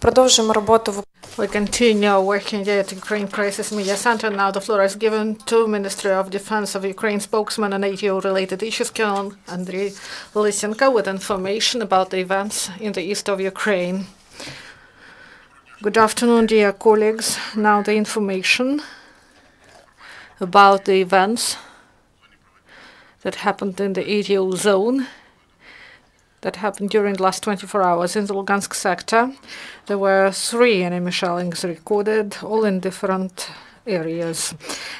Продовжуємо роботу в We continue working at Ukraine Crisis Media Center. Now the floor is given to Ministry of Defense of Ukraine spokesman on ATO-related issues, Colonel Andriy Lysenko, with information about the events in the east of Ukraine. Good afternoon, dear colleagues. Now the information about the events that happened in the ATO zone that happened during the last 24 hours. In the Lugansk sector, there were 3 enemy shellings recorded, all in different areas.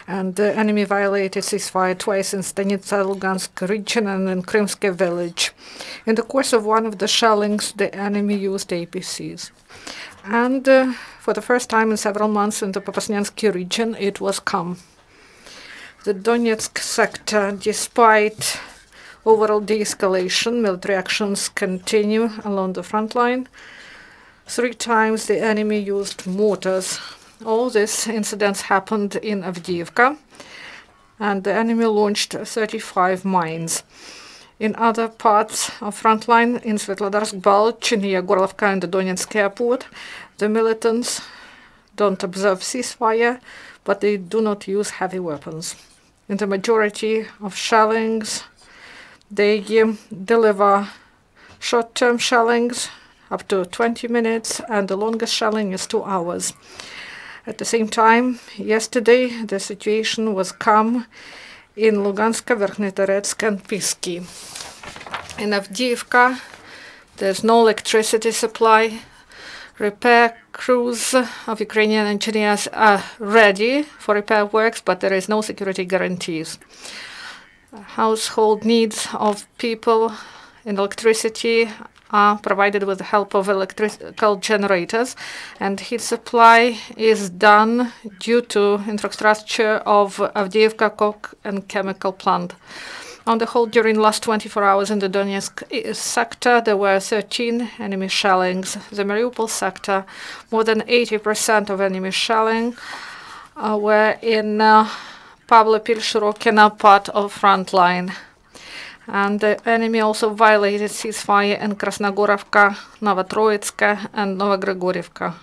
And the enemy violated ceasefire twice in Stanitsa, Lugansk region and in Krymsky village. In the course of one of the shellings, the enemy used APCs. And for the first time in several months in the Popasnyansky region, it was calm. The Donetsk sector, despite overall de-escalation, military actions continue along the front line. 3 times the enemy used mortars. All these incidents happened in Avdiivka, and the enemy launched 35 mines. In other parts of front line, in Svetlodarsk, Balch, near Gorlovka and the Donetsk airport, the militants don't observe ceasefire, but they do not use heavy weapons. In the majority of shellings, they deliver short-term shellings up to 20 minutes, and the longest shelling is 2 hours. At the same time, yesterday, the situation was calm in Lugansk, Verkhnetoretsk, and Pisky. In Avdiivka, there's no electricity supply. Repair crews of Ukrainian engineers are ready for repair works, but there is no security guarantees. Household needs of people in electricity are provided with the help of electrical generators, and heat supply is done due to infrastructure of Avdiivka coke and chemical plant. On the whole, during the last 24 hours in the Donetsk sector, there were 13 enemy shellings. The Mariupol sector, more than 80% of enemy shelling were in Pavlopil-Shirokina part of front line. And the enemy also violated ceasefire in Krasnogorovka, Novotroitska, and Novogrigorivka.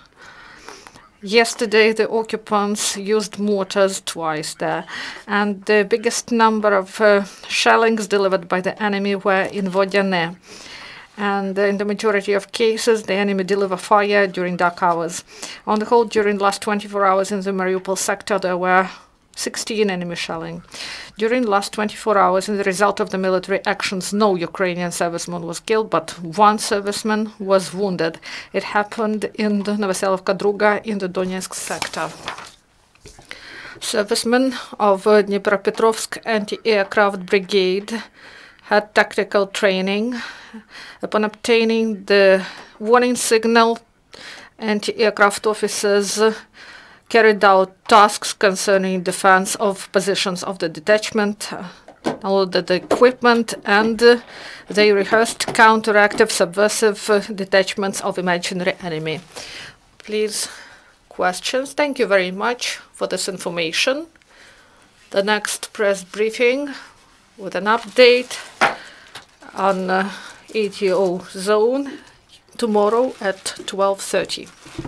Yesterday, the occupants used mortars twice there, and the biggest number of shellings delivered by the enemy were in Vodyane. And in the majority of cases, the enemy delivered fire during dark hours. On the whole, during the last 24 hours in the Mariupol sector, there were 16 enemy shelling. During the last 24 hours, as a result of the military actions, no Ukrainian serviceman was killed, but 1 serviceman was wounded. It happened in the Novoselovka Druga in the Donetsk sector. Servicemen of Dnipropetrovsk anti-aircraft brigade had tactical training. Upon obtaining the warning signal, anti-aircraft officers carried out tasks concerning defense of positions of the detachment, loaded the equipment, and they rehearsed counteractive subversive detachments of imaginary enemy. Please, questions? Thank you very much for this information. The next press briefing with an update on ATO zone tomorrow at 12:30.